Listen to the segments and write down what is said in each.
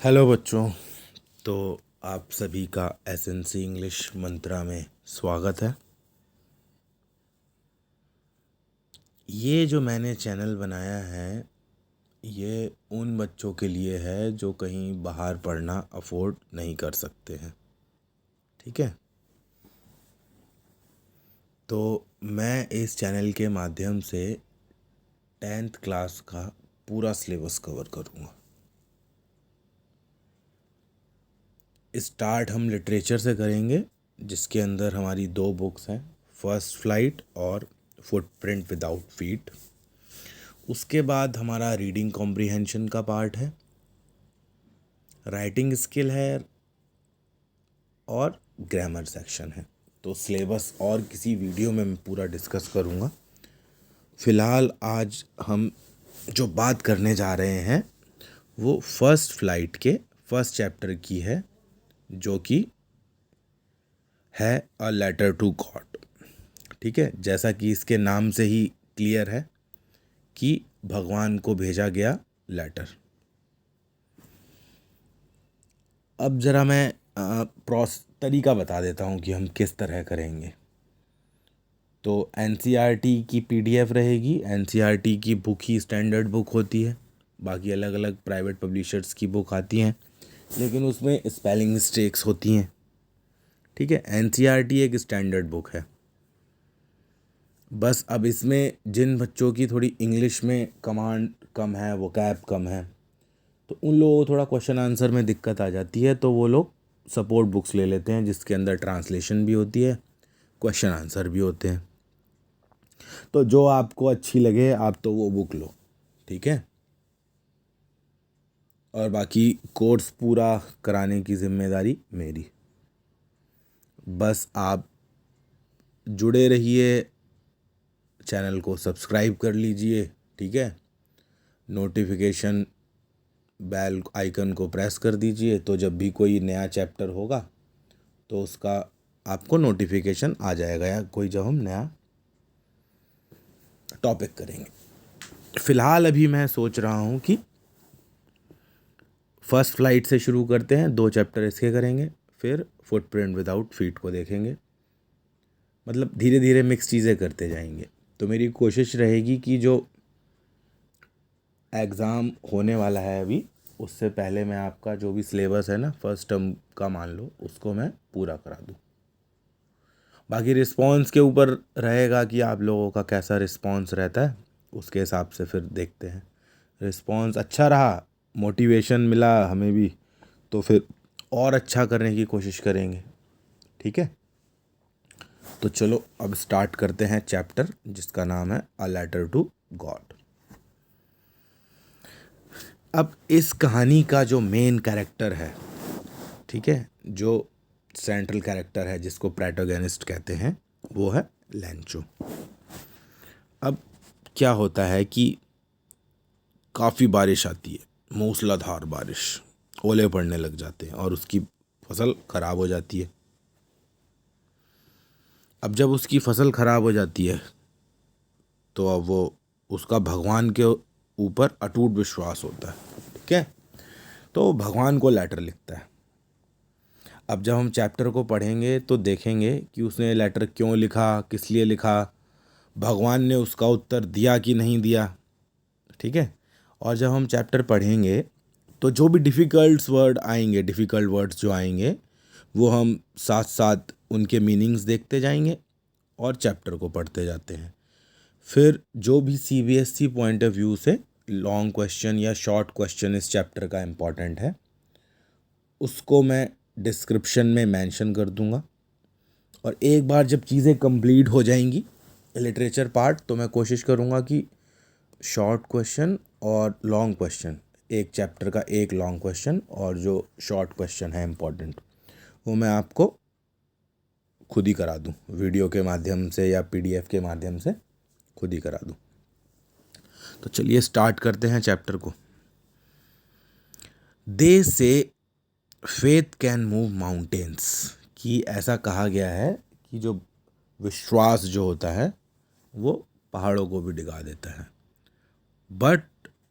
Hello बच्चों। तो आप सभी का एसएनसी इंग्लिश मंत्रा में स्वागत है। ये जो मैंने चैनल बनाया है ये उन बच्चों के लिए है जो कहीं बाहर पढ़ना अफोर्ड नहीं कर सकते हैं। ठीक है। तो मैं इस चैनल के माध्यम से 10th क्लास का पूरा सिलेबस कवर करूँगा। स्टार्ट हम लिटरेचर से करेंगे जिसके अंदर हमारी 2 बुक्स हैं, फर्स्ट फ्लाइट और फुटप्रिंट विदाउट फीट। उसके बाद हमारा रीडिंग कॉम्प्रिहेंशन का पार्ट है, राइटिंग स्किल है और ग्रामर सेक्शन है। तो सिलेबस और किसी वीडियो में मैं पूरा डिस्कस करूँगा। फ़िलहाल आज हम जो बात करने जा रहे हैं वो फर्स्ट फ्लाइट के फर्स्ट चैप्टर की है, जो कि है अ लेटर टू गॉड। ठीक है। जैसा कि इसके नाम से ही क्लियर है कि भगवान को भेजा गया लेटर। अब ज़रा मैं तरीका बता देता हूँ कि हम किस तरह करेंगे। तो एनसीईआरटी की पीडीएफ रहेगी। एनसीईआरटी की बुक ही स्टैंडर्ड बुक होती है, बाकी अलग अलग प्राइवेट पब्लिशर्स की बुक आती हैं लेकिन उसमें स्पेलिंग मिस्टेक्स होती हैं। ठीक है। एनसीईआरटी एक स्टैंडर्ड बुक है। बस अब इसमें जिन बच्चों की थोड़ी इंग्लिश में कमांड कम है, वोकैब कम है, तो उन लोगों को थोड़ा क्वेश्चन आंसर में दिक्कत आ जाती है, तो वो लोग सपोर्ट बुक्स ले लेते हैं जिसके अंदर ट्रांसलेशन भी होती है, क्वेश्चन आंसर भी होते हैं। तो जो आपको अच्छी लगे आप तो वो बुक लो। ठीक है। और बाकी कोर्स पूरा कराने की जिम्मेदारी मेरी। बस आप जुड़े रहिए, चैनल को सब्सक्राइब कर लीजिए। ठीक है। नोटिफिकेशन बेल आइकन को प्रेस कर दीजिए, तो जब भी कोई नया चैप्टर होगा तो उसका आपको नोटिफिकेशन आ जाएगा, या कोई जब हम नया टॉपिक करेंगे। फ़िलहाल अभी मैं सोच रहा हूँ कि फर्स्ट फ्लाइट से शुरू करते हैं, 2 चैप्टर इसके करेंगे, फिर फुटप्रिंट विदाउट फीट को देखेंगे। मतलब धीरे धीरे मिक्स चीज़ें करते जाएंगे। तो मेरी कोशिश रहेगी कि जो एग्ज़ाम होने वाला है अभी, उससे पहले मैं आपका जो भी सिलेबस है ना फर्स्ट टर्म का मान लो, उसको मैं पूरा करा दूँ। बाकी रिस्पॉन्स के ऊपर रहेगा कि आप लोगों का कैसा रिस्पॉन्स रहता है, उसके हिसाब से फिर देखते हैं। रिस्पॉन्स अच्छा रहा, मोटिवेशन मिला हमें भी, तो फिर और अच्छा करने की कोशिश करेंगे। ठीक है। तो चलो अब स्टार्ट करते हैं चैप्टर जिसका नाम है अ लेटर टू गॉड। अब इस कहानी का जो मेन कैरेक्टर है, ठीक है, जो सेंट्रल कैरेक्टर है जिसको प्रोटैगनिस्ट कहते हैं, वो है लैंचो। अब क्या होता है कि काफ़ी बारिश आती है, मूसलाधार बारिश, ओले पड़ने लग जाते हैं और उसकी फसल ख़राब हो जाती है। अब जब उसकी फसल ख़राब हो जाती है तो अब वो उसका भगवान के ऊपर अटूट विश्वास होता है। ठीक है। तो भगवान को लेटर लिखता है। अब जब हम चैप्टर को पढ़ेंगे तो देखेंगे कि उसने लेटर क्यों लिखा, किस लिए लिखा, भगवान ने उसका उत्तर दिया कि नहीं दिया। ठीक है। और जब हम चैप्टर पढ़ेंगे तो जो भी डिफ़िकल्ट वर्ड्स जो आएंगे वो हम साथ साथ उनके मीनिंग्स देखते जाएंगे और चैप्टर को पढ़ते जाते हैं। फिर जो भी सीबीएसई पॉइंट ऑफ व्यू से लॉन्ग क्वेश्चन या शॉर्ट क्वेश्चन इस चैप्टर का इम्पॉर्टेंट है, उसको मैं डिस्क्रिप्शन में मेंशन कर दूंगा। और एक बार जब चीज़ें कंप्लीट हो जाएंगी लिटरेचर पार्ट, तो मैं कोशिश करूँगा कि शॉर्ट क्वेश्चन और लॉन्ग क्वेश्चन, एक चैप्टर का एक लॉन्ग क्वेश्चन और जो शॉर्ट क्वेश्चन है इम्पॉर्टेंट, वो मैं आपको खुद ही करा दूँ, वीडियो के माध्यम से या पीडीएफ के माध्यम से खुद ही करा दूँ। तो चलिए स्टार्ट करते हैं चैप्टर को। दे से फेथ कैन मूव माउंटेन्स, कि ऐसा कहा गया है कि जो विश्वास जो होता है वो पहाड़ों को भी डिगा देता है। But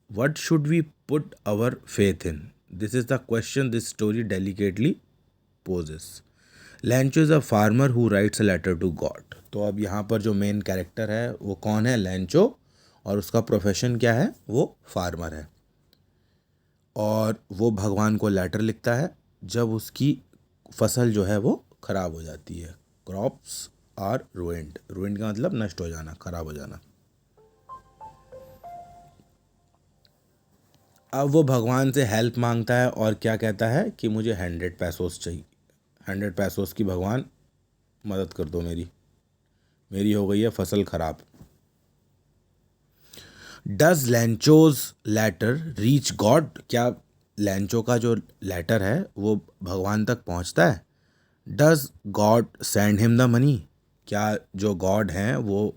what should we put our faith in, this is the question this story delicately poses. Lencho is a farmer who writes a letter to God. तो अब यहाँ पर जो मेन कैरेक्टर है वो कौन है? लैंचो. और उसका प्रोफेशन क्या है? वो फार्मर है. और वो भगवान को लेटर लिखता है जब उसकी फसल जो है वो ख़राब हो जाती है. Crops are ruined. रुइंड का मतलब नष्ट हो जाना, ख़राब हो जाना. अब वो भगवान से हेल्प मांगता है और क्या कहता है कि मुझे 100 पैसोस चाहिए. 100 पैसोस की भगवान मदद कर दो मेरी हो गई है फसल ख़राब. Does Lencho's letter reach God. क्या लैंचो का जो लेटर है वो भगवान तक पहुंचता है? Does God send him the money. क्या जो गॉड हैं वो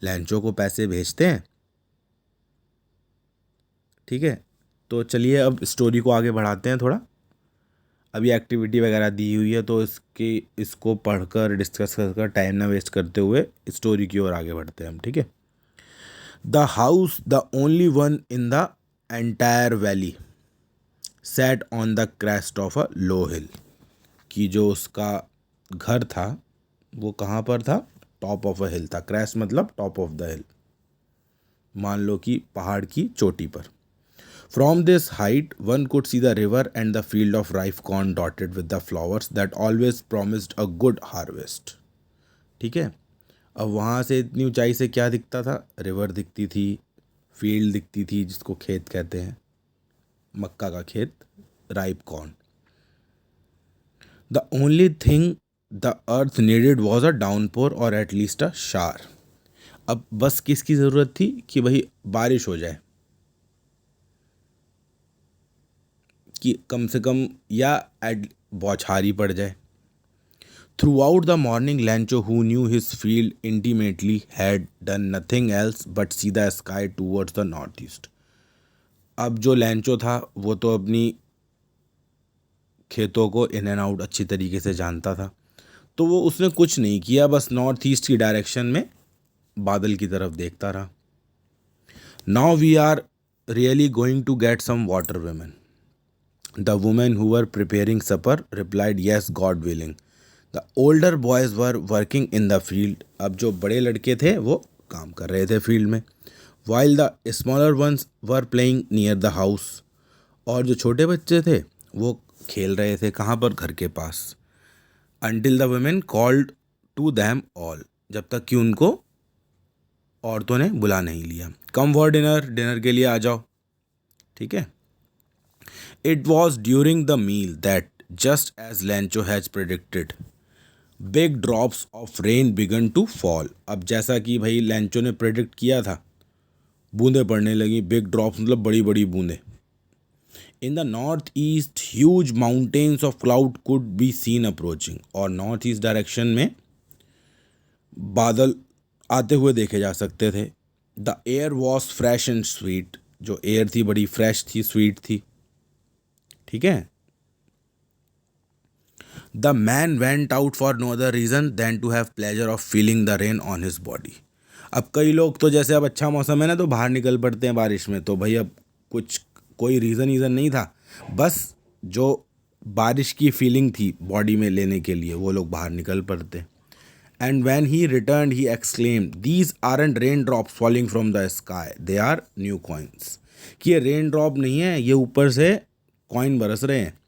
लैंचो को पैसे भेजते हैं? ठीक है, तो चलिए अब स्टोरी को आगे बढ़ाते हैं थोड़ा. अभी एक्टिविटी वगैरह दी हुई है तो इसको पढ़कर डिस्कस कर टाइम ना वेस्ट करते हुए स्टोरी की ओर आगे बढ़ते हैं हम. ठीक है. The house the only one in the entire valley set on the crest of a low hill. कि जो उसका घर था वो कहाँ पर था? टॉप ऑफ अ हिल था. क्रेस्ट मतलब टॉप ऑफ द हिल, मान लो कि पहाड़ की चोटी पर. From this height, one could see the river and the field of ripe corn dotted with the flowers that always promised a good harvest. ठीक है. अब वहाँ से इतनी ऊंचाई से क्या दिखता था? रिवर दिखती थी, फील्ड दिखती थी जिसको खेत कहते हैं, मक्का का खेत, ripe corn. The only thing the earth needed was a downpour और एट लीस्ट अ शार. अब बस किसकी ज़रूरत थी? कि भाई बारिश हो जाए, कि कम से कम या बौछारी पड़ जाए. Through out the morning लैंचो who knew his field intimately had done nothing else but see the sky towards the north east. अब जो लैंचो था वो तो अपनी खेतों को इन एंड आउट अच्छी तरीके से जानता था, तो वो उसने कुछ नहीं किया, बस नॉर्थ ईस्ट की डायरेक्शन में बादल की तरफ देखता रहा. Now we are really going to get some water woman. The women who were preparing supper replied, "Yes, God willing." The older boys were working in the field. अब जो बड़े लड़के थे वो काम कर रहे थे फील्ड में. While the smaller ones were playing near the house. और जो छोटे बच्चे थे वो खेल रहे थे कहाँ पर? घर के पास. Until the women called to them all. जब तक कि उनको औरतों ने बुला नहीं लिया. Come for dinner. डिनर के लिए आ जाओ. ठीक है. It was during the meal that, just as Lancho has predicted, big drops of rain began to fall. अब जैसा कि भाई लैंचो ने प्रेडिक्ट किया था, बूंदें पड़ने लगी. बिग ड्रॉप्स मतलब बड़ी बड़ी बूंदें. In the north east huge mountains of cloud could be seen approaching. और नॉर्थ ईस्ट डायरेक्शन में बादल आते हुए देखे जा सकते थे. The air was fresh and sweet. जो एयर थी बड़ी फ्रेश थी, स्वीट थी. ठीक है. The man went out for no other reason than to have pleasure of feeling the rain on his body. अब कई लोग तो जैसे अब अच्छा मौसम है ना तो बाहर निकल पड़ते हैं बारिश में, तो भाई अब कोई रीज़न नहीं था, बस जो बारिश की फीलिंग थी बॉडी में लेने के लिए वो लोग बाहर निकल पड़ते. And when he return he exclaimed, these aren't rain drops falling from the sky, they are new coins. कि ये रेन ड्रॉप नहीं है, ये ऊपर से कॉइन बरस रहे हैं.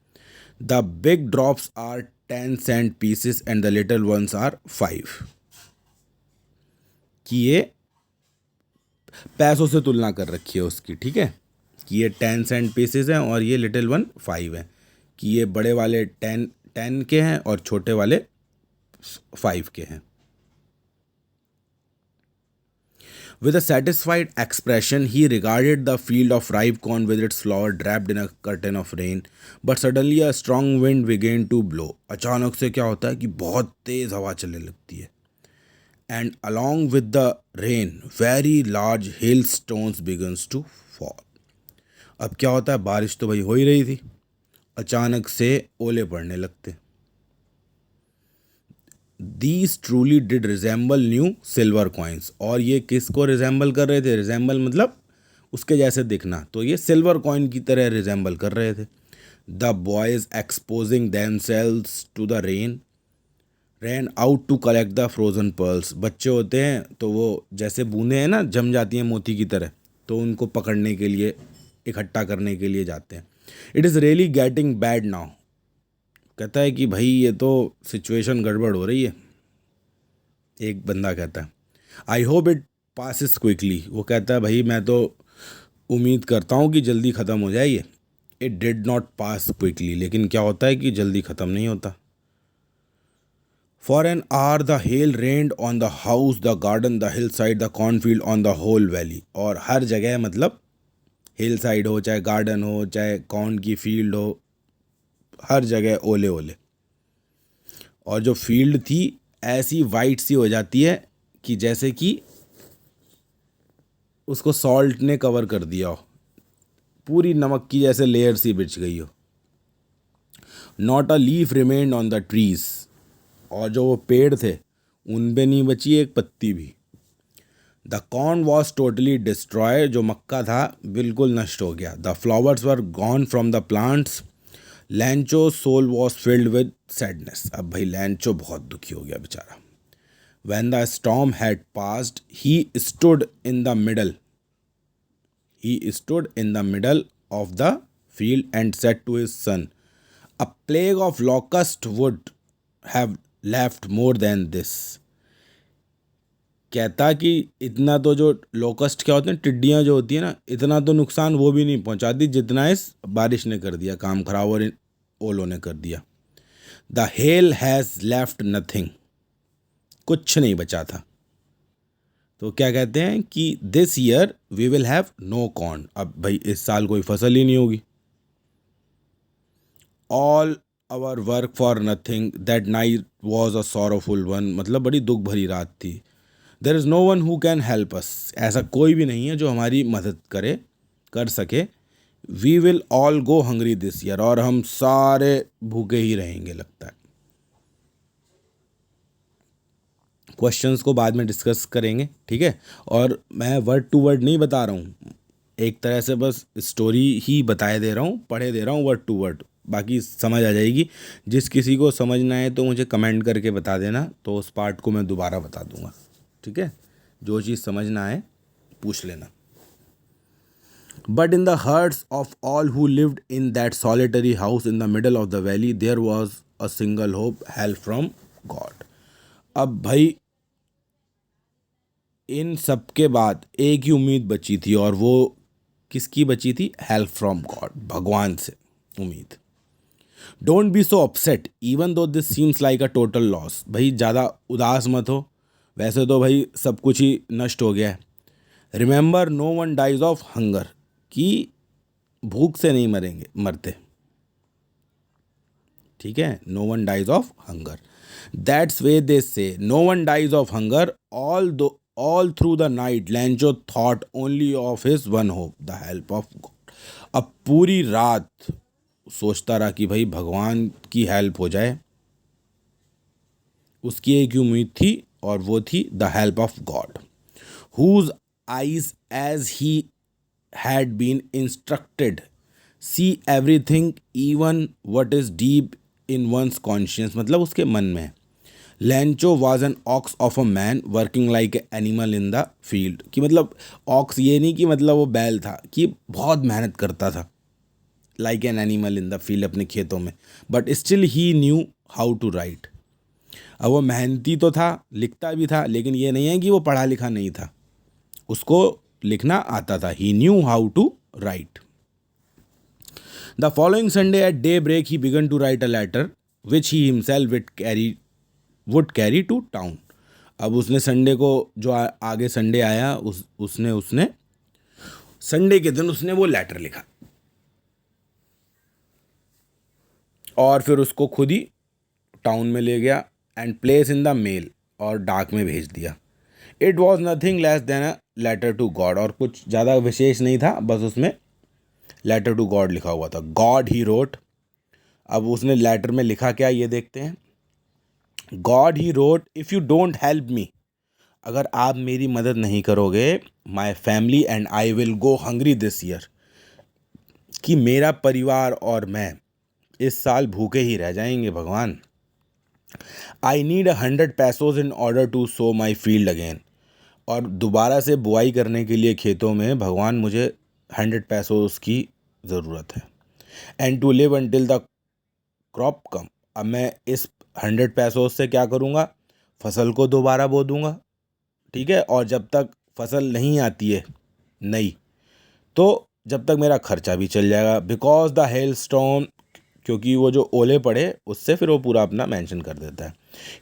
The big drops are 10 cent pieces and the little ones are 5. कि ये पैसों से तुलना कर रखी है उसकी. ठीक है, कि ये 10 cent पीसेस हैं और ये लिटिल वन 5 हैं. कि ये बड़े वाले 10 के हैं और छोटे वाले 5 के हैं. With a satisfied expression, he regarded the field of ripe corn with its flower draped in a curtain of rain. But suddenly a strong wind began to blow. अचानक से क्या होता है कि बहुत तेज़ हवा चलने लगती है. And along with the rain, very large hailstones begins to fall. अब क्या होता है? बारिश तो भाई हो ही रही थी, अचानक से ओले पड़ने लगते. These truly did resemble new silver coins. और ये किसको रिजेंबल कर रहे थे? रिजेंबल मतलब उसके जैसे दिखना, तो ये सिल्वर कॉइन की तरह रिजेंबल कर रहे थे. The boys exposing themselves to the rain ran out to collect the frozen pearls. बच्चे होते हैं तो वो जैसे बूंदे हैं ना, जम जाती हैं मोती की तरह, तो उनको पकड़ने के लिए, इकट्ठा करने के लिए जाते हैं। It is really getting bad now. कहता है कि भाई ये तो सिचुएशन गड़बड़ हो रही है। एक बंदा कहता है I hope it passes quickly. वो कहता है भाई मैं तो उम्मीद करता हूँ कि जल्दी ख़त्म हो जाए ये। It did not pass quickly. लेकिन क्या होता है कि जल्दी ख़त्म नहीं होता। For an hour the hail rained on the house, the garden, the hillside, the cornfield, on the whole valley. और हर जगह, मतलब हिल साइड हो, चाहे गार्डन हो, चाहे कॉर्न की फील्ड हो, हर जगह ओले ओले। और जो फील्ड थी ऐसी वाइट सी हो जाती है कि जैसे कि उसको सॉल्ट ने कवर कर दिया हो, पूरी नमक की जैसे लेयर सी बिछ गई हो। Not a leaf remained on the trees. और जो वो पेड़ थे उन पे नहीं बची एक पत्ती भी। The corn was totally destroy. जो मक्का था बिल्कुल नष्ट हो गया। The flowers were gone from the plants. Lencho soul was filled with sadness. अब भाई लैंचो बहुत दुखी हो गया बेचारा। When the storm had passed, he stood in the middle. He stood in the middle of the field and said to his son, a plague of locusts would have left more than this. कहता कि इतना तो जो locust क्या होते हैं, टिड्डियाँ जो होती है ना, इतना तो नुकसान वो भी नहीं पहुंचाती जितना इस बारिश ने कर दिया। काम खराब और इन ओलों ने कर दिया। The hail has left nothing. कुछ नहीं बचा था। तो क्या कहते हैं कि this year we will have no corn. अब भाई इस साल कोई फसल ही नहीं होगी। All our work for nothing, that night was a sorrowful one. मतलब बड़ी दुख भरी रात थी। There is no one who can help us. ऐसा कोई भी नहीं है जो हमारी मदद कर सके। We will all go hungry this year. और हम सारे भूखे ही रहेंगे लगता है। क्वेश्चंस को बाद में डिस्कस करेंगे, ठीक है। और मैं वर्ड टू वर्ड नहीं बता रहा हूँ, एक तरह से बस स्टोरी ही बताए दे रहा हूँ, पढ़े दे रहा हूँ वर्ड टू वर्ड। बाकी समझ आ जाएगी। जिस किसी को समझना है तो मुझे कमेंट करके बता देना, तो उस पार्ट को मैं दोबारा बता दूंगा, ठीक है। जो चीज़ समझना है पूछ लेना। But in the hearts of all who lived in that solitary house in the middle of the valley there was a single hope, help from God. अब भाई इन सब के बाद एक ही उम्मीद बची थी, और वो किसकी बची थी? हेल्प फ्रॉम गॉड, भगवान से उम्मीद। Don't be so upset even though this seems like a total loss. भाई ज़्यादा उदास मत हो, वैसे तो भाई सब कुछ ही नष्ट हो गया है। Remember no one dies of hunger, कि भूख से नहीं मरते, ठीक है। No one dies of hunger, that's way they say. No one dies of hunger all through the night Lencho thought only of his one hope, the help of God. अब पूरी रात सोचता रहा कि भाई भगवान की हेल्प हो जाए। उसकी एक ही उम्मीद थी, और वो थी the help of God. Whose eyes as he had been instructed see everything even what is deep in ones conscious. मतलब उसके मन में। Lencho was an ox of a man working like animal in the field. कि मतलब aux ये नहीं कि मतलब वो बैल था, कि बहुत मेहनत करता था, like an animal in the field, अपने खेतों में। But still he knew how to write. अब वो मेहनती तो था, लिखता भी था, लेकिन ये नहीं है कि वो पढ़ा लिखा नहीं था, उसको लिखना आता था। He knew how to write. The following Sunday at day break he began to write a letter which he himself would carry to town. अब उसने संडे को, जो आगे संडे आया, उसने संडे के दिन उसने वो लेटर लिखा, और फिर उसको खुद ही टाउन में ले गया and place in the mail, और डाक में भेज दिया। It was nothing less than a letter to God. और कुछ ज़्यादा विशेष नहीं था, बस उसमें लेटर टू गॉड लिखा हुआ था। God he wrote. अब उसने लेटर में लिखा क्या, ये देखते हैं। God he wrote, if you don't help me, अगर आप मेरी मदद नहीं करोगे, my family and I will go hungry this year, कि मेरा परिवार और मैं इस साल भूखे ही रह जाएंगे भगवान। I need 100 pesos in order to sow my field again. और दोबारा से बुआई करने के लिए खेतों में भगवान मुझे 100 पैसोज की ज़रूरत है। And to live until the crop come. अब मैं इस 100 पैसोज से क्या करूँगा, फसल को दोबारा बो दूँगा, ठीक है। और जब तक फसल नहीं आती है नहीं, तो जब तक मेरा खर्चा भी चल जाएगा। बिकॉज द हेल स्टॉर्म, क्योंकि वो जो ओले पड़े उससे फिर वो पूरा अपना मेंशन कर देता है।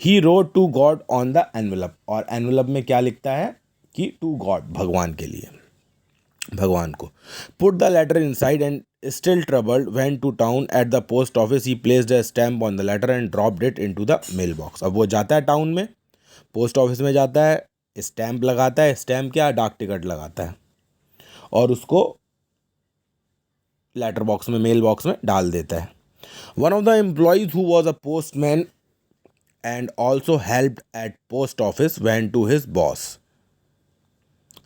He wrote to God on the envelope. और एनवेलप में क्या लिखता है कि टू गॉड, भगवान के लिए, भगवान को। Put the letter inside and still troubled went to town at the post office. He placed a stamp on the letter and dropped it into the mail box. अब वो जाता है टाउन में, पोस्ट ऑफिस में जाता है, stamp लगाता है। स्टैम्प क्या, डाक टिकट लगाता है, और उसको लेटर बॉक्स में, मेल बॉक्स में डाल देता है। One of the employees who was a postman and also helped at post office went to his boss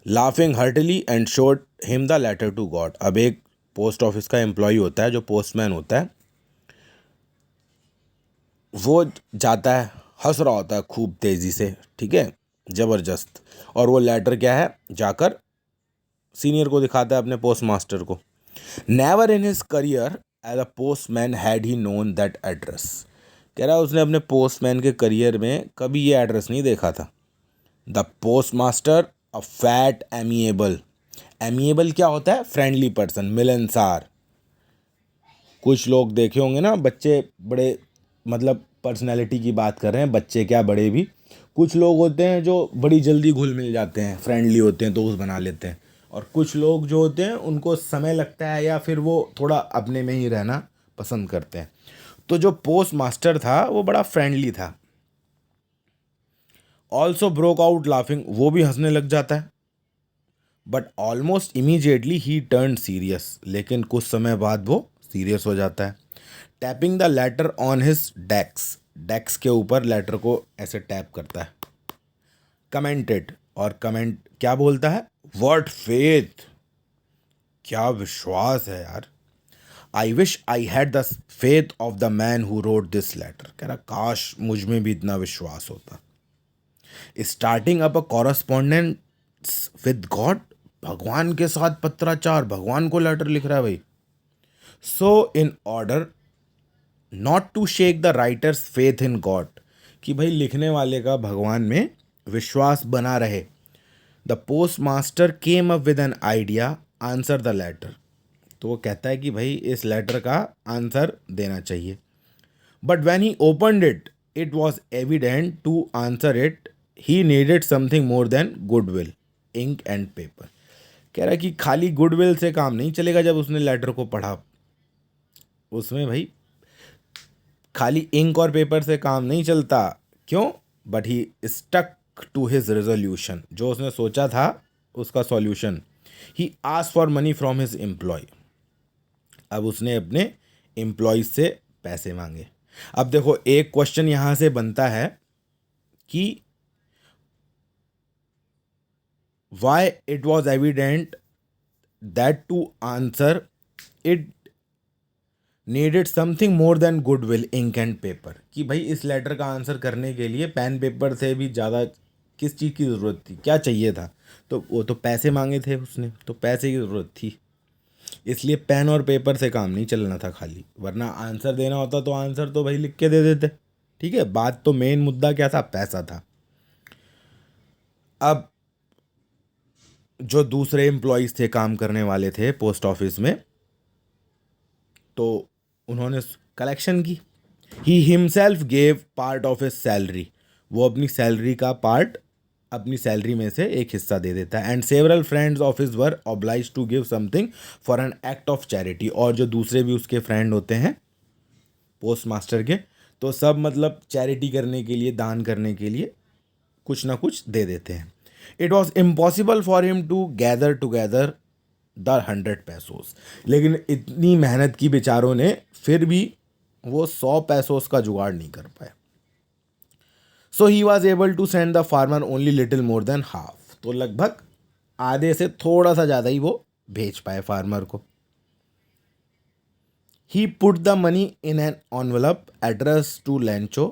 laughing heartily and showed him the letter to God. अब एक post office का employ होता है जो पोस्टमैन होता है, वो जाता है, हंस रहा होता है खूब तेज़ी से, ठीक है, ज़बरदस्त। और वो लेटर क्या है, जाकर सीनियर को दिखाता है, अपने पोस्ट मास्टर को। Never in his career as a postman had he known that address. कह रहा है उसने अपने पोस्टमैन के करियर में कभी ये एड्रेस नहीं देखा था। The post master a fat amiable. Amiable क्या होता है, फ्रेंडली पर्सन, मिलनसार। कुछ लोग देखे होंगे ना, बच्चे बड़े, मतलब पर्सनैलिटी की बात कर रहे हैं, बच्चे क्या बड़े भी, कुछ लोग होते हैं जो बड़ी जल्दी घुल मिल जाते हैं, फ्रेंडली होते हैं, दोस्त बना लेते हैं। और कुछ लोग जो होते हैं उनको समय लगता है, या फिर वो थोड़ा अपने में ही रहना पसंद करते हैं। तो जो पोस्ट मास्टर था वो बड़ा फ्रेंडली था। ऑल्सो ब्रोक आउट लाफिंग, वो भी हंसने लग जाता है। But almost immediately he turn serious, लेकिन कुछ समय बाद वो सीरियस हो जाता है। Tapping the later on his desk, desk के ऊपर लेटर को ऐसे टैप करता है। कमेंटेड, और कमेंट क्या बोलता है, व्हाट फेथ, क्या विश्वास है यार। I wish I had the faith of the man who wrote this letter. कह रहा काश मुझ में भी इतना विश्वास होता। Starting up a correspondence with God, भगवान के साथ पत्राचार, भगवान को लेटर लिख रहा है भाई। So in order not to shake the writer's faith in God, कि भाई लिखने वाले का भगवान में विश्वास बना रहे। The post master came up with an idea, answer the letter. तो वो कहता है कि भाई इस लेटर का आंसर देना चाहिए। But when he opened it, it was evident to answer it he needed something more than goodwill, ink and paper. कह रहा है कि खाली गुडविल से काम नहीं चलेगा। जब उसने लेटर को पढ़ा, उसमें भाई खाली इंक और पेपर से काम नहीं चलता। क्यों? But he stuck to his resolution, जो उसने सोचा था उसका solution. He ask for money from his employ. अब उसने अपने एम्प्लॉयज से पैसे मांगे। अब देखो एक क्वेश्चन यहां से बनता है कि why it was evident that to answer it needed something more than goodwill, ink and paper. कि भाई इस लेटर का आंसर करने के लिए पेन पेपर से भी ज़्यादा किस चीज़ की ज़रूरत थी, क्या चाहिए था? तो वो तो पैसे मांगे थे उसने, तो पैसे की ज़रूरत थी, इसलिए पेन और पेपर से काम नहीं चलना था खाली। वरना आंसर देना होता तो आंसर तो भाई लिख के दे देते, ठीक है। बात तो मेन मुद्दा क्या था, पैसा था। अब जो दूसरे एम्प्लॉयज़ थे, काम करने वाले थे पोस्ट ऑफिस में, तो उन्होंने कलेक्शन की। He himself gave part of his salary, वो अपनी सैलरी का पार्ट, अपनी सैलरी में से एक हिस्सा दे देता है। And several friends of his were oblige to give something for an act of charity. और जो दूसरे भी उसके फ्रेंड होते हैं पोस्ट मास्टर के, तो सब मतलब चैरिटी करने के लिए, दान करने के लिए कुछ ना कुछ दे देते हैं। It was impossible for him to gather together the 100 pesos, लेकिन इतनी मेहनत की बेचारों ने, फिर भी वो 100 पैसोस का जुगाड़ नहीं कर पाए। So he was able to send the farmer only little more than half, तो लगभग आधे से थोड़ा सा ज़्यादा ही वो भेज पाए फार्मर को। He put the money in an envelope addressed to Lancho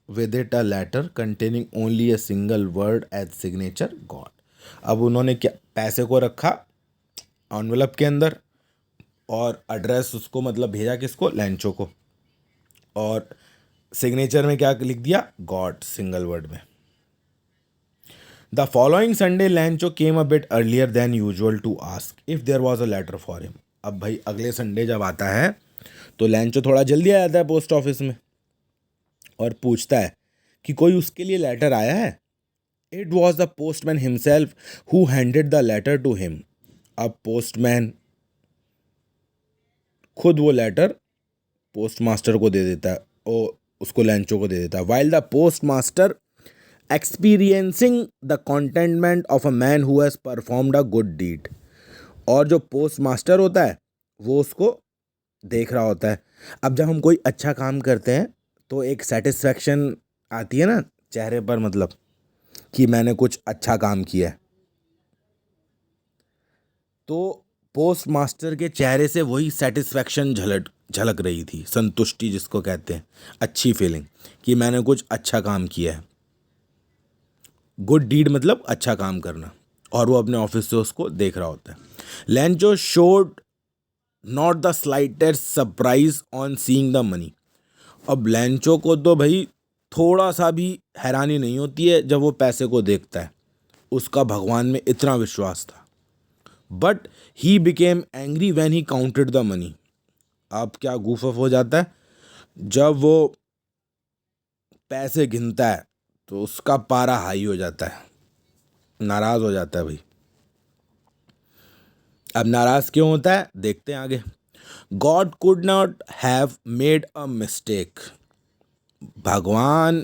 with it a letter containing only a single word as signature God. अब उन्होंने क्या पैसे को रखा एनवेलप के अंदर और एड्रेस उसको मतलब भेजा किसको, लैंचो को, और सिग्नेचर में क्या लिख दिया, गॉड, सिंगल वर्ड में. The following Sunday Lencho came a bit earlier than usual to ask if there was a letter for him. अब भाई अगले संडे जब आता है तो लैंचो थोड़ा जल्दी आ जाता है पोस्ट ऑफिस में और पूछता है कि कोई उसके लिए लेटर आया है. It was the postman himself who handed the letter to him. अब पोस्टमैन खुद वो लेटर पोस्ट मास्टर को दे देता है और उसको लैंचो को दे देता है. While the post master experiencing the contentment of a man who has performed a good deed. और जो पोस्ट मास्टर होता है वो उसको देख रहा होता है. अब जब हम कोई अच्छा काम करते हैं तो एक सेटिस्फैक्शन आती है ना चेहरे पर, मतलब कि मैंने कुछ अच्छा काम किया है. तो पोस्ट मास्टर के चेहरे से वही सेटिस्फैक्शन झलक रही थी, संतुष्टि जिसको कहते हैं, अच्छी फीलिंग कि मैंने कुछ अच्छा काम किया है. गुड डीड मतलब अच्छा काम करना, और वो अपने ऑफिस से उसको देख रहा होता है. लैंचो showed not the slightest surprise on seeing the money. अब लैंचो को तो भाई थोड़ा सा भी हैरानी नहीं होती है जब वो पैसे को देखता है, उसका भगवान में इतना विश्वास था. But he became angry when he counted the money. अब क्या गूफ ऑफ हो जाता है, जब वो पैसे गिनता है तो उसका पारा हाई हो जाता है, नाराज हो जाता है भाई. अब नाराज क्यों होता है देखते हैं आगे. God could not have made a mistake. भगवान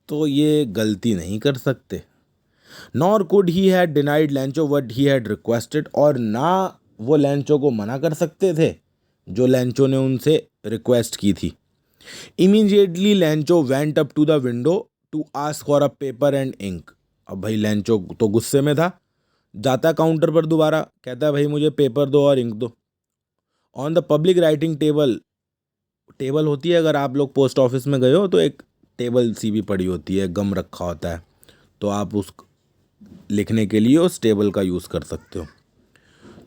तो ये गलती नहीं कर सकते. Nor could he had denied लैंचो what he had requested. और ना वो लैंचो को मना कर सकते थे जो लैंचो ने उनसे रिक्वेस्ट की थी. Immediately Lencho went up to the window to ask for a paper and ink. अब भाई लैंचो तो गुस्से में था, जाता है काउंटर पर दोबारा, कहता है भाई मुझे पेपर दो और इंक दो. On the public writing table, table होती है अगर आप लोग पोस्ट ऑफिस में गए हो तो एक टेबल सी भी पड़ी होती है, गम रखा होता है, तो आप उस लिखने के लिए उस टेबल का यूज़ कर सकते हो.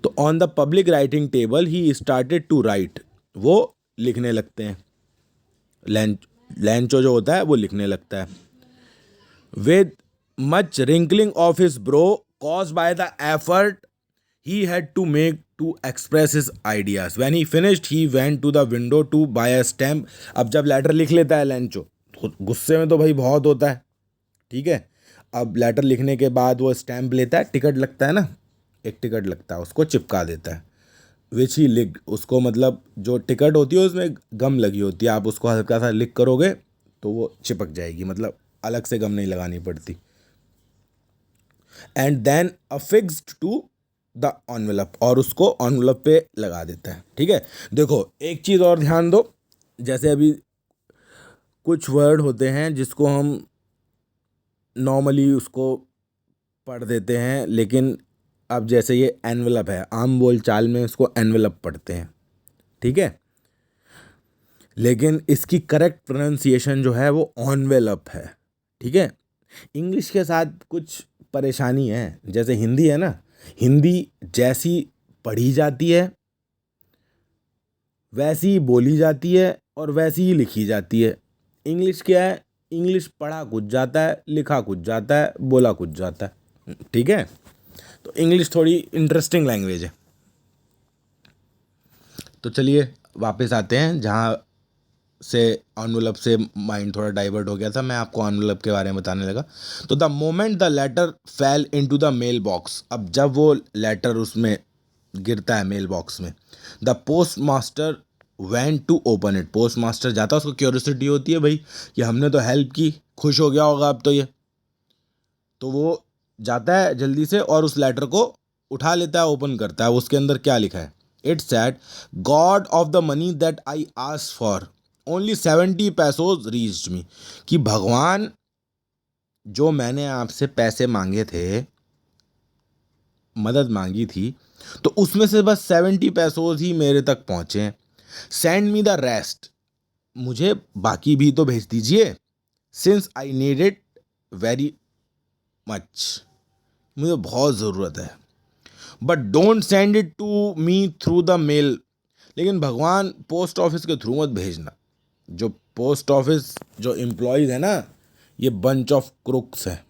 तो on the public writing table he started to write. वो लिखने लगते हैं, लैंचो जो होता है वो लिखने लगता है. With much wrinkling of his bro cause by the effort he had to make to express his ideas. When he finished, he went to the window to buy a stamp. अब जब लेटर लिख लेता है लैंचो, तो गुस्से में तो भाई बहुत होता है, ठीक है. अब लेटर लिखने के बाद वो स्टैम्प लेता है, टिकट लगता है ना, एक टिकट लगता है, उसको चिपका देता है. विच ही लिख, उसको मतलब जो टिकट होती है उसमें गम लगी होती है, आप उसको हल्का सा लिख करोगे तो वो चिपक जाएगी, मतलब अलग से गम नहीं लगानी पड़ती. And then affixed to the envelope, और उसको एनवेलप पे लगा देता है. ठीक है, देखो एक चीज़ और ध्यान दो, जैसे अभी कुछ वर्ड होते हैं जिसको हम नॉर्मली उसको पढ़ देते हैं, लेकिन अब जैसे ये एनवेलप है, आम बोल चाल में इसको एनवेलप पढ़ते हैं, ठीक है, लेकिन इसकी करेक्ट प्रोनाउंसिएशन जो है वो एनवेलप है. ठीक है, इंग्लिश के साथ कुछ परेशानी है, जैसे हिंदी है ना, हिंदी जैसी पढ़ी जाती है वैसी ही बोली जाती है और वैसी ही लिखी जाती है. इंग्लिश क्या है, इंग्लिश पढ़ा कुछ जाता है, लिखा कुछ जाता है, बोला कुछ जाता है. ठीक है, तो इंग्लिश थोड़ी इंटरेस्टिंग लैंग्वेज है. तो चलिए वापस आते हैं जहाँ से एनवेलप से माइंड थोड़ा डाइवर्ट हो गया था, मैं आपको एनवेलप के बारे में बताने लगा. तो the moment the letter fell into the mail box. अब जब वो लेटर उसमें गिरता है मेल बॉक्स में, the post master went to open it. Post master जाता है, उसको क्यूरियोसिटी होती है भाई कि हमने तो हेल्प की, खुश हो गया होगा अब तो ये, तो वो जाता है जल्दी से और उस लेटर को उठा लेता है, ओपन करता है. उसके अंदर क्या लिखा है, it said God of the money that I asked for only 70 pesos reached me. कि भगवान जो मैंने आपसे पैसे मांगे थे, मदद मांगी थी, तो उसमें से बस 70 पैसोज ही मेरे तक पहुँचे. सेंड मी द रेस्ट, मुझे बाकी भी तो भेज दीजिए, since I need it very much, मुझे बहुत ज़रूरत है। But don't send it to me through the mail, लेकिन भगवान पोस्ट ऑफिस के थ्रू मत भेजना। जो पोस्ट ऑफिस जो एम्प्लॉयज़ है ना, ये बंच ऑफ क्रुक्स है,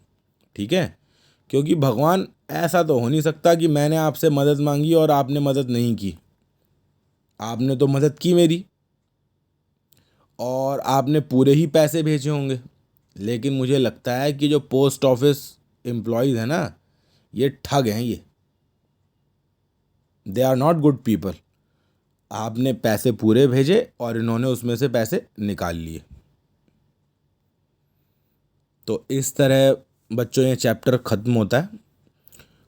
ठीक है। क्योंकि भगवान ऐसा तो हो नहीं सकता कि मैंने आपसे मदद मांगी और आपने मदद नहीं की। आपने तो मदद की मेरी और आपने पूरे ही पैसे भेजे होंगे, लेकिन मुझे लगता है कि जो पोस्ट ऑफिस एम्प्लॉयज़ है ना, ये ठग हैं, ये they are not good people. आपने पैसे पूरे भेजे और इन्होंने उसमें से पैसे निकाल लिए। तो इस तरह बच्चों ये चैप्टर ख़त्म होता है।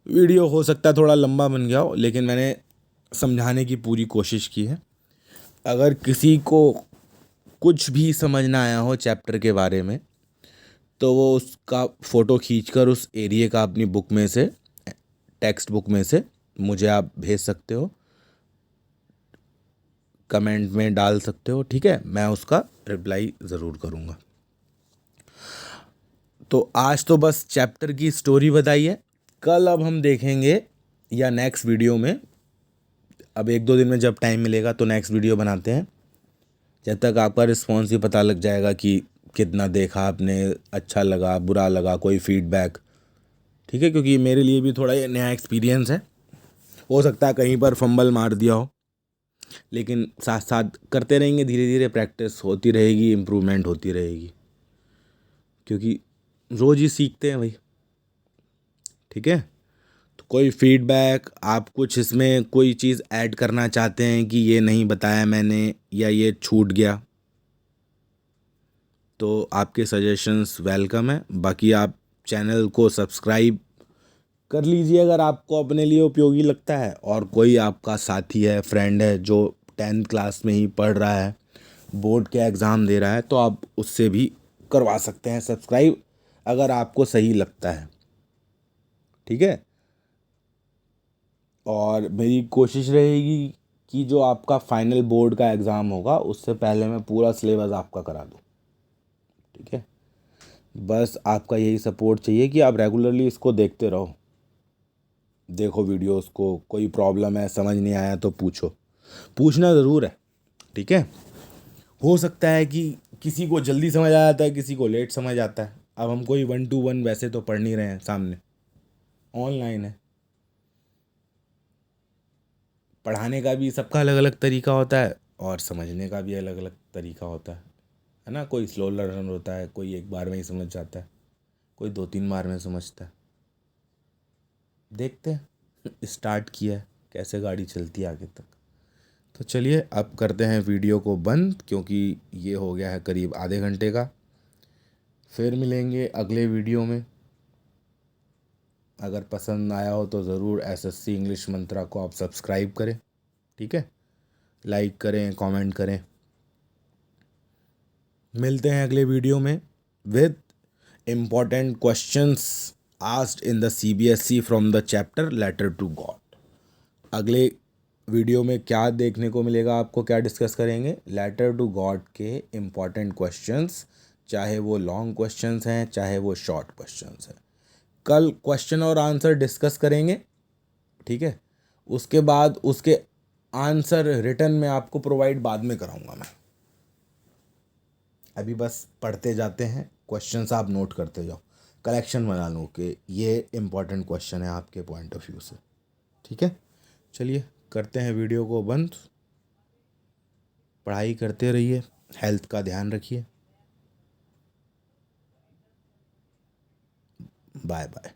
वीडियो हो सकता है थोड़ा लंबा बन गया हो, लेकिन मैंने समझाने की पूरी कोशिश की है। अगर किसी को कुछ भी समझ ना आया हो चैप्टर के बारे में, तो वो उसका फ़ोटो खींचकर उस एरिया का अपनी बुक में से, टेक्स्ट बुक में से मुझे आप भेज सकते हो, कमेंट में डाल सकते हो, ठीक है। मैं उसका रिप्लाई ज़रूर करूँगा। तो आज तो बस चैप्टर की स्टोरी बताई है। कल अब हम देखेंगे, या नेक्स्ट वीडियो में, अब 1-2 दिन में जब टाइम मिलेगा तो नेक्स्ट वीडियो बनाते हैं। जब तक आपका रिस्पॉन्स ही पता लग जाएगा कि कितना देखा आपने, अच्छा लगा, बुरा लगा, कोई फीडबैक, ठीक है। क्योंकि मेरे लिए भी थोड़ा ये नया एक्सपीरियंस है, हो सकता है कहीं पर फंबल मार दिया हो, लेकिन साथ साथ करते रहेंगे, धीरे धीरे प्रैक्टिस होती रहेगी, इम्प्रूवमेंट होती रहेगी, क्योंकि रोज़ ही सीखते हैं भाई, ठीक है। तो कोई फीडबैक, आप कुछ इसमें कोई चीज़ ऐड करना चाहते हैं कि ये नहीं बताया मैंने या ये छूट गया, तो आपके सजेशंस वेलकम है। बाकी आप चैनल को सब्सक्राइब कर लीजिए अगर आपको अपने लिए उपयोगी लगता है, और कोई आपका साथी है, फ्रेंड है जो 10th क्लास में ही पढ़ रहा है, बोर्ड के एग्ज़ाम दे रहा है, तो आप उससे भी करवा सकते हैं सब्सक्राइब, अगर आपको सही लगता है, ठीक है। और मेरी कोशिश रहेगी कि जो आपका फाइनल बोर्ड का एग्ज़ाम होगा उससे पहले मैं पूरा सिलेबस आपका करा दूँ, ठीक है। बस आपका यही सपोर्ट चाहिए कि आप रेगुलरली इसको देखते रहो, देखो वीडियोस को, कोई प्रॉब्लम है, समझ नहीं आया तो पूछो, पूछना ज़रूर है, ठीक है। हो सकता है कि किसी को जल्दी समझ आ जाता है, किसी को लेट समझ आता है। अब हम कोई 1-to-1 वैसे तो पढ़ नहीं रहे हैं सामने, ऑनलाइन है। पढ़ाने का भी सबका अलग अलग तरीका होता है और समझने का भी अलग अलग तरीका होता है ना। कोई स्लो लर्नर होता है, कोई एक बार में ही समझ जाता है, कोई 2-3 बार में समझता है। देखते हैं, स्टार्ट किया है, कैसे गाड़ी चलती है आगे तक। तो चलिए अब करते हैं वीडियो को बंद, क्योंकि ये हो गया है करीब आधे घंटे का। फिर मिलेंगे अगले वीडियो में। अगर पसंद आया हो तो ज़रूर एसएससी इंग्लिश मंत्रा को आप सब्सक्राइब करें, ठीक है। लाइक करें, कमेंट करें। मिलते हैं अगले वीडियो में with important questions asked in the CBSE from the chapter letter to God. अगले वीडियो में क्या देखने को मिलेगा, आपको क्या डिस्कस करेंगे, लेटर टू गॉड के इम्पॉर्टेंट क्वेश्चंस, चाहे वो लॉन्ग क्वेश्चंस हैं, चाहे वो शॉर्ट क्वेश्चंस हैं। कल क्वेश्चन और आंसर डिस्कस करेंगे, ठीक है। उसके बाद उसके आंसर रिटर्न में आपको प्रोवाइड बाद में कराऊंगा मैं। अभी बस पढ़ते जाते हैं, क्वेश्चंस आप नोट करते जाओ, कलेक्शन बना लो कि ये इम्पॉर्टेंट क्वेश्चन है आपके पॉइंट ऑफ व्यू से, ठीक है। चलिए करते हैं वीडियो को बंद। पढ़ाई करते रहिए, हेल्थ का ध्यान रखिए। Bye bye.